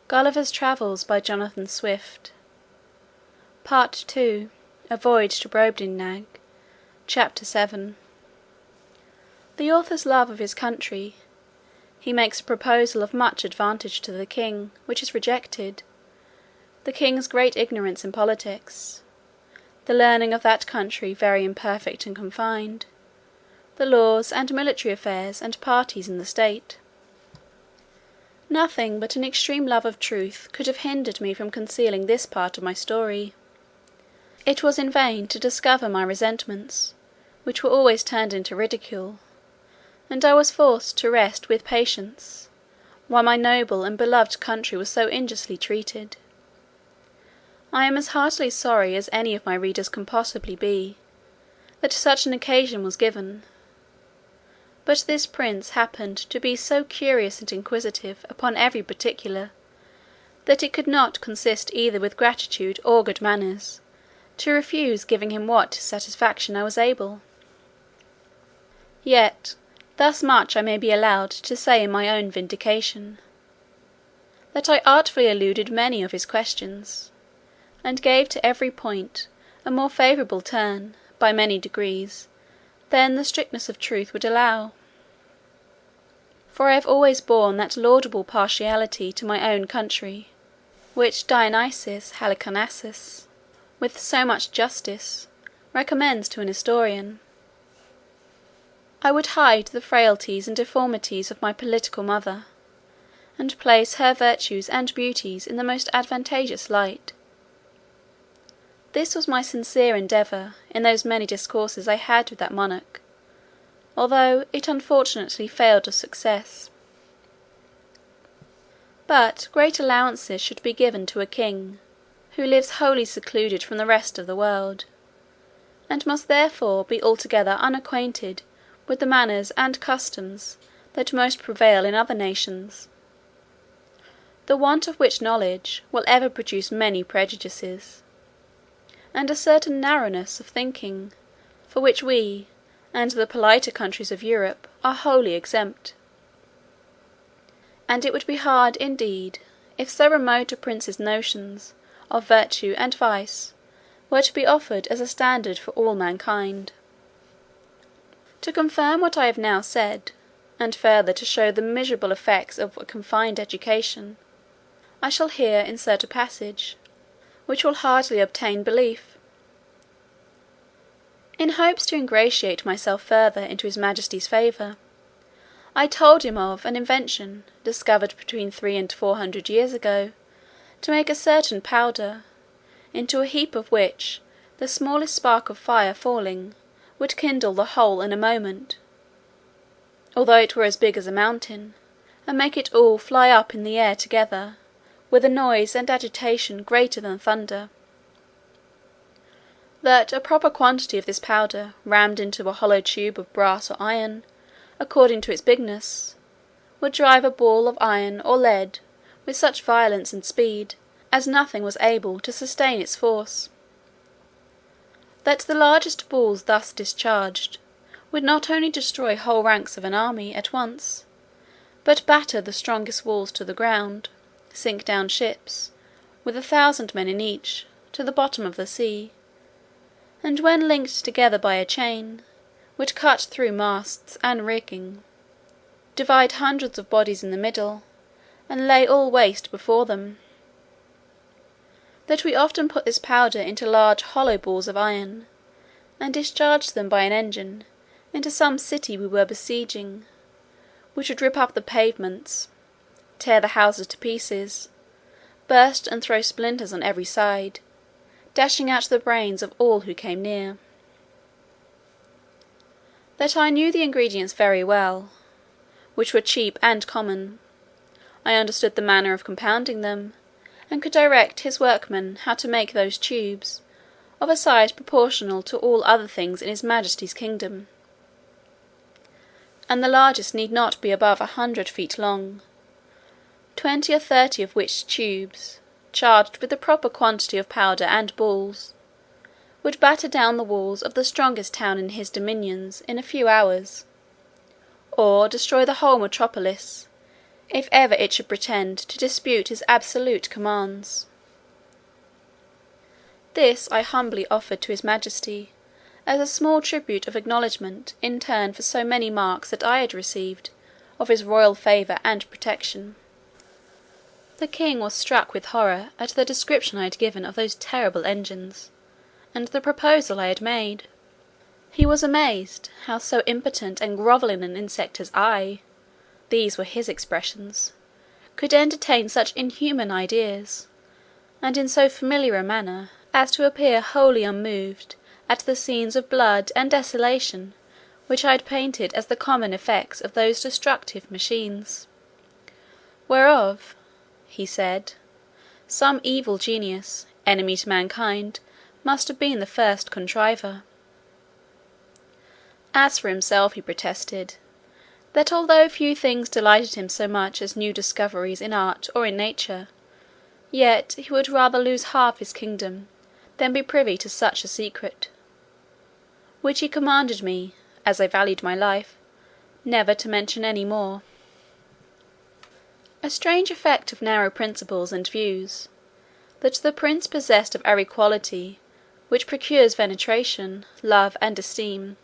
Gulliver's Travels by Jonathan Swift. Part II. A Voyage to Brobdingnag. Chapter 7. The author's love of his country. He makes a proposal of much advantage to the king, which is rejected. The king's great ignorance in politics. The learning of that country very imperfect and confined. The laws and military affairs and parties in the state. Nothing but an extreme love of truth could have hindered me from concealing this part of my story. It was in vain to discover my resentments, which were always turned into ridicule, and I was forced to rest with patience, while my noble and beloved country was so injuriously treated. I am as heartily sorry as any of my readers can possibly be, that such an occasion was given. But this prince happened to be so curious and inquisitive upon every particular, that it could not consist either with gratitude or good manners, to refuse giving him what satisfaction I was able. Yet thus much I may be allowed to say in my own vindication, that I artfully eluded many of his questions, and gave to every point a more favourable turn, by many degrees, than the strictness of truth would allow. For I have always borne that laudable partiality to my own country, which Dionysius Halicarnassus, with so much justice, recommends to an historian. I would hide the frailties and deformities of my political mother, and place her virtues and beauties in the most advantageous light. This was my sincere endeavour in those many discourses I had with that monarch, although it unfortunately failed of success. But great allowances should be given to a king, who lives wholly secluded from the rest of the world, and must therefore be altogether unacquainted with the manners and customs that most prevail in other nations, the want of which knowledge will ever produce many prejudices, and a certain narrowness of thinking, for which we, and the politer countries of Europe, are wholly exempt. And it would be hard indeed, if so remote a prince's notions of virtue and vice were to be offered as a standard for all mankind. To confirm what I have now said, and further to show the miserable effects of a confined education, I shall here insert a passage, which will hardly obtain belief. In hopes to ingratiate myself further into his majesty's favour, I told him of an invention, discovered between 300 and 400 years ago, to make a certain powder, into a heap of which the smallest spark of fire falling would kindle the whole in a moment, although it were as big as a mountain, and make it all fly up in the air together, with a noise and agitation greater than thunder. That a proper quantity of this powder, rammed into a hollow tube of brass or iron, according to its bigness, would drive a ball of iron or lead with such violence and speed, as nothing was able to sustain its force. That the largest balls thus discharged would not only destroy whole ranks of an army at once, but batter the strongest walls to the ground, sink down ships, with 1,000 men in each, to the bottom of the sea, and when linked together by a chain, would cut through masts and rigging, divide hundreds of bodies in the middle, and lay all waste before them. That we often put this powder into large hollow balls of iron, and discharged them by an engine into some city we were besieging, which would rip up the pavements, tear the houses to pieces, burst and throw splinters on every side, dashing out the brains of all who came near. That I knew the ingredients very well, which were cheap and common. I understood the manner of compounding them, and could direct his workmen how to make those tubes, of a size proportional to all other things in his majesty's kingdom, and the largest need not be above 100 feet long, 20 or 30 of which tubes, charged with the proper quantity of powder and balls, would batter down the walls of the strongest town in his dominions in a few hours, or destroy the whole metropolis, if ever it should pretend to dispute his absolute commands. This I humbly offered to his majesty, as a small tribute of acknowledgment in turn for so many marks that I had received of his royal favour and protection. The king was struck with horror at the description I had given of those terrible engines, and the proposal I had made. He was amazed how so impotent and grovelling an insect as I, these were his expressions, could entertain such inhuman ideas, and in so familiar a manner as to appear wholly unmoved at the scenes of blood and desolation which I had painted as the common effects of those destructive machines, whereof, he said, some evil genius, enemy to mankind, must have been the first contriver. As for himself, he protested, that although few things delighted him so much as new discoveries in art or in nature, yet he would rather lose half his kingdom than be privy to such a secret, which he commanded me, as I valued my life, never to mention any more. A strange effect of narrow principles and views, that the prince possessed of every quality which procures veneration, love, and esteem;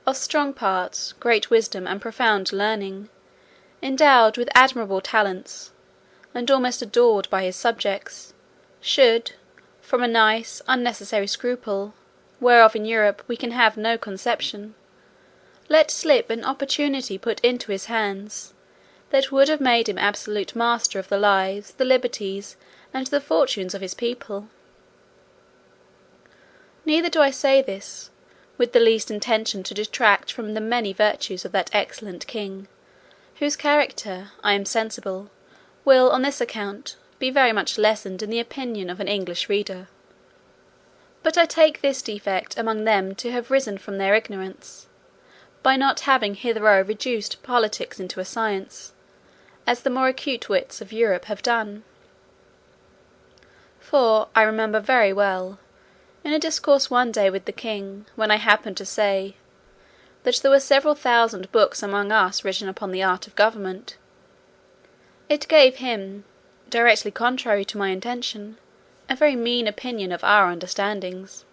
of strong parts, great wisdom, and profound learning; endowed with admirable talents, and almost adored by his subjects, should, from a nice unnecessary scruple, whereof in Europe we can have no conception, let slip an opportunity put into his hands, that would have made him absolute master of the lives, the liberties, and the fortunes of his people. Neither do I say this with the least intention to detract from the many virtues of that excellent king, whose character, I am sensible, will on this account be very much lessened in the opinion of an English reader. But I take this defect among them to have risen from their ignorance, by not having hitherto reduced politics into a science, as the more acute wits of Europe have done. For I remember very well, in a discourse one day with the king, when I happened to say, that there were several thousand books among us written upon the art of government, it gave him, directly contrary to my intention, a very mean opinion of our understandings.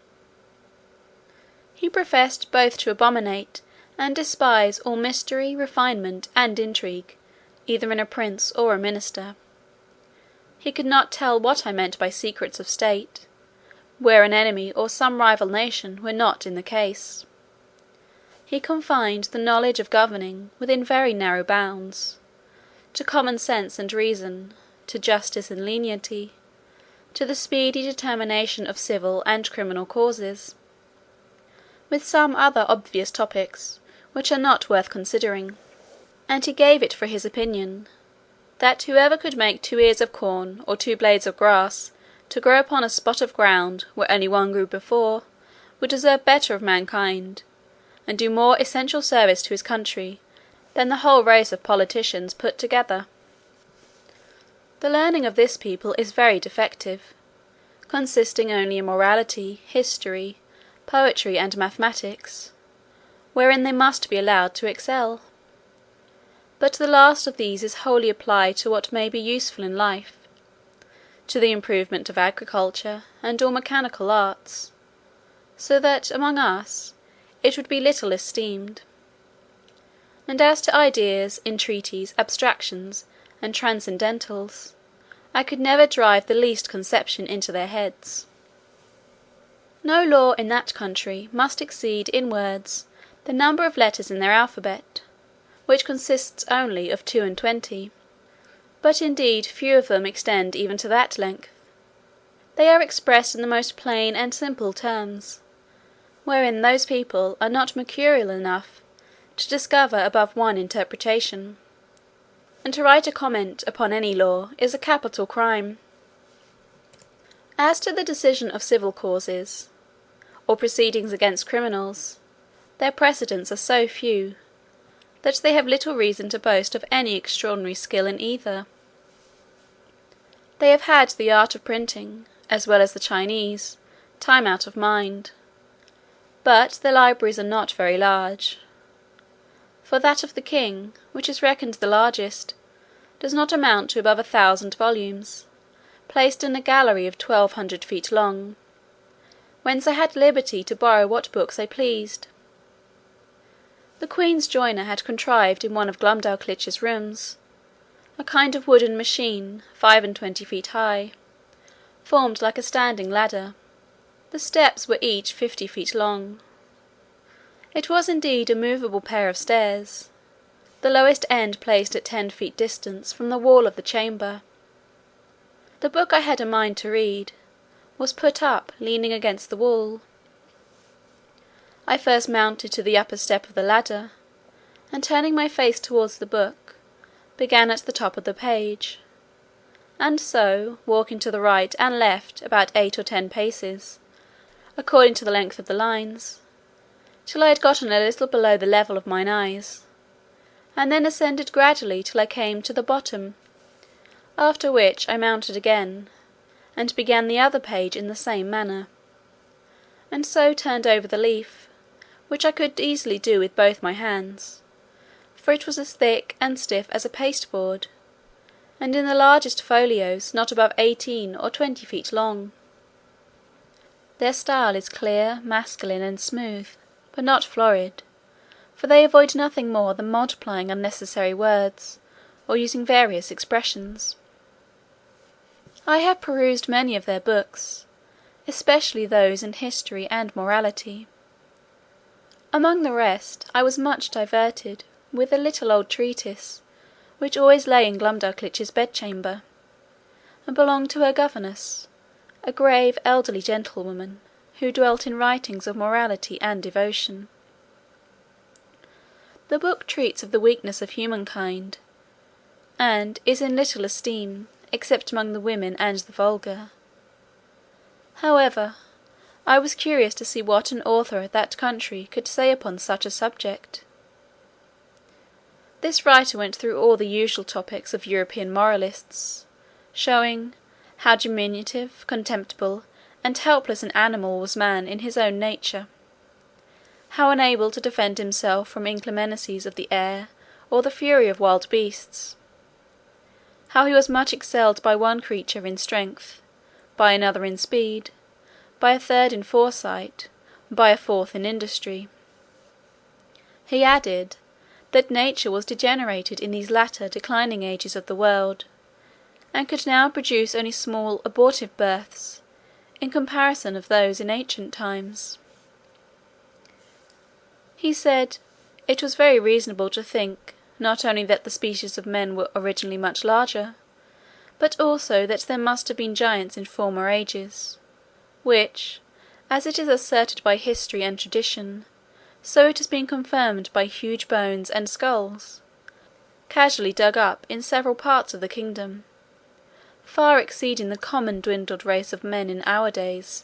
He professed both to abominate and despise all mystery, refinement, and intrigue, either in a prince or a minister. He could not tell what I meant by secrets of state, where an enemy or some rival nation were not in the case. He confined the knowledge of governing within very narrow bounds, to common sense and reason, to justice and lenity, to the speedy determination of civil and criminal causes, with some other obvious topics which are not worth considering. And he gave it for his opinion, that whoever could make 2 ears of corn, or 2 blades of grass, to grow upon a spot of ground where only one grew before, would deserve better of mankind, and do more essential service to his country, than the whole race of politicians put together. The learning of this people is very defective, consisting only in morality, history, poetry, and mathematics, wherein they must be allowed to excel. But the last of these is wholly applied to what may be useful in life, to the improvement of agriculture, and all mechanical arts, so that among us it would be little esteemed. And as to ideas, entreaties, abstractions, and transcendentals, I could never drive the least conception into their heads. No law in that country must exceed in words the number of letters in their alphabet, which consists only of 22, but indeed few of them extend even to that length. They are expressed in the most plain and simple terms, wherein those people are not mercurial enough to discover above one interpretation, and to write a comment upon any law is a capital crime. As to the decision of civil causes, or proceedings against criminals, their precedents are so few, that they have little reason to boast of any extraordinary skill in either. They have had the art of printing, as well as the Chinese, time out of mind, but their libraries are not very large; for that of the king, which is reckoned the largest, does not amount to above 1,000 volumes, placed in a gallery of 1200 feet long, whence I had liberty to borrow what books I pleased. The Queen's joiner had contrived in one of Glumdalclitch's rooms a kind of wooden machine 25 feet high, formed like a standing ladder. The steps were each 50 feet long. It was indeed a movable pair of stairs, the lowest end placed at 10 feet distance from the wall of the chamber. The book I had a mind to read was put up leaning against the wall. I first mounted to the upper step of the ladder, and turning my face towards the book, began at the top of the page, and so, walking to the right and left about 8 or 10 paces, according to the length of the lines, till I had gotten a little below the level of mine eyes, and then ascended gradually till I came to the bottom, after which I mounted again, and began the other page in the same manner, and so turned over the leaf, which I could easily do with both my hands, for it was as thick and stiff as a pasteboard, and in the largest folios not above 18 or 20 feet long. Their style is clear, masculine, and smooth, but not florid, for they avoid nothing more than multiplying unnecessary words, or using various expressions. I have perused many of their books, especially those in history and morality. Among the rest, I was much diverted with a little old treatise, which always lay in Glumdalclitch's bedchamber, and belonged to her governess, a grave elderly gentlewoman, who dwelt in writings of morality and devotion. The book treats of the weakness of humankind, and is in little esteem, except among the women and the vulgar. However, I was curious to see what an author of that country could say upon such a subject. This writer went through all the usual topics of European moralists, showing how diminutive, contemptible, and helpless an animal was man in his own nature; how unable to defend himself from inclemencies of the air or the fury of wild beasts; how he was much excelled by one creature in strength, by another in speed, by a third in foresight, by a fourth in industry. He added, that nature was degenerated in these latter declining ages of the world, and could now produce only small abortive births, in comparison of those in ancient times. He said, it was very reasonable to think, not only that the species of men were originally much larger, but also that there must have been giants in former ages, which, as it is asserted by history and tradition, so it has been confirmed by huge bones and skulls, casually dug up in several parts of the kingdom, far exceeding the common dwindled race of men in our days.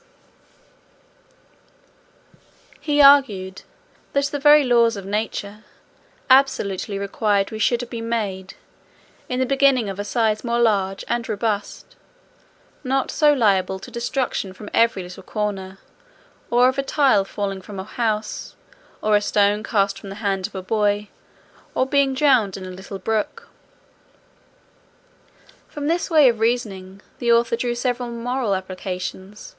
He argued, that the very laws of nature absolutely required we should have been made, in the beginning of a size more large and robust, not so liable to destruction from every little corner, or of a tile falling from a house, or a stone cast from the hand of a boy, or being drowned in a little brook. From this way of reasoning, the author drew several moral applications,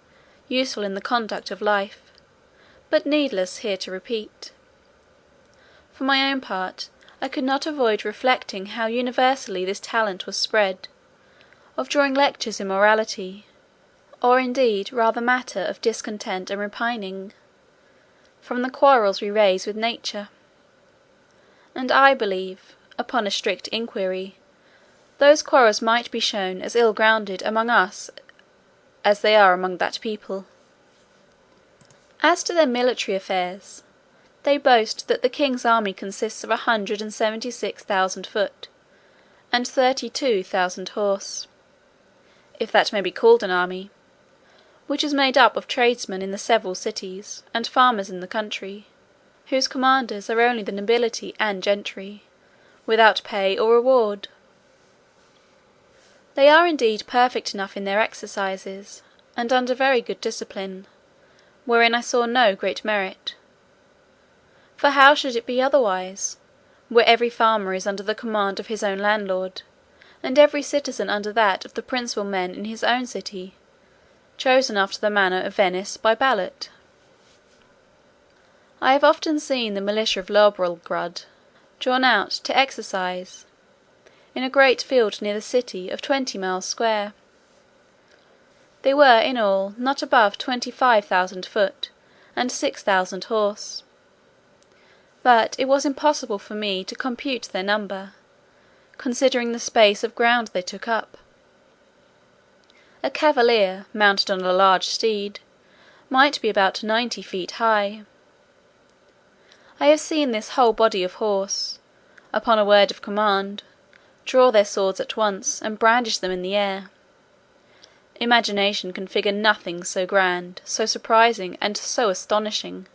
useful in the conduct of life, but needless here to repeat. For my own part, I could not avoid reflecting how universally this talent was spread, of drawing lectures in morality, or indeed rather matter of discontent and repining, from the quarrels we raise with nature; and I believe, upon a strict inquiry, those quarrels might be shown as ill grounded among us as they are among that people. As to their military affairs, they boast that the king's army consists of 176,000 foot, and 32,000 horse, if that may be called an army, which is made up of tradesmen in the several cities, and farmers in the country, whose commanders are only the nobility and gentry, without pay or reward. They are indeed perfect enough in their exercises, and under very good discipline, wherein I saw no great merit. For how should it be otherwise, where every farmer is under the command of his own landlord, and every citizen under that of the principal men in his own city, chosen after the manner of Venice by ballot. I have often seen the militia of Lilliput drawn out to exercise, in a great field near the city of 20 miles square. They were in all not above 25,000 foot, and 6,000 horse. But it was impossible for me to compute their number, considering the space of ground they took up. A cavalier, mounted on a large steed, might be about 90 feet high. I have seen this whole body of horse, upon a word of command, draw their swords at once, and brandish them in the air. Imagination can figure nothing so grand, so surprising, and so astonishing.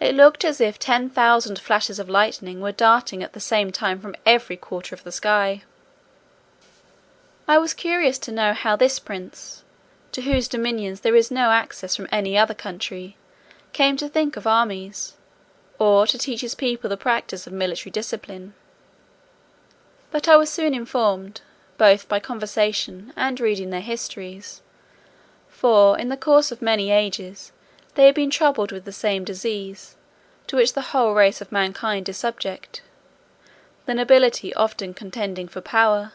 It looked as if 10,000 flashes of lightning were darting at the same time from every quarter of the sky. I was curious to know how this prince, to whose dominions there is no access from any other country, came to think of armies, or to teach his people the practice of military discipline. But I was soon informed, both by conversation and reading their histories, for in the course of many ages they had been troubled with the same disease, to which the whole race of mankind is subject, the nobility often contending for power,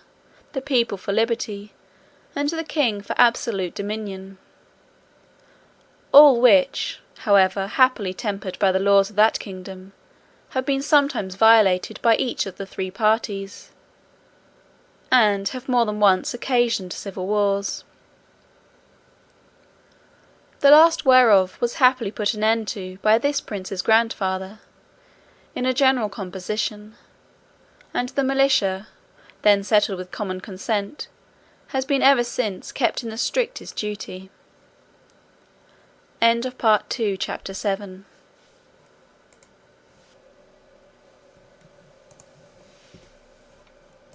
the people for liberty, and the king for absolute dominion; all which, however happily tempered by the laws of that kingdom, have been sometimes violated by each of the three parties, and have more than once occasioned civil wars. The last whereof was happily put an end to by this prince's grandfather, in a general composition; and the militia, then settled with common consent, has been ever since kept in the strictest duty. Part II. Chapter 7.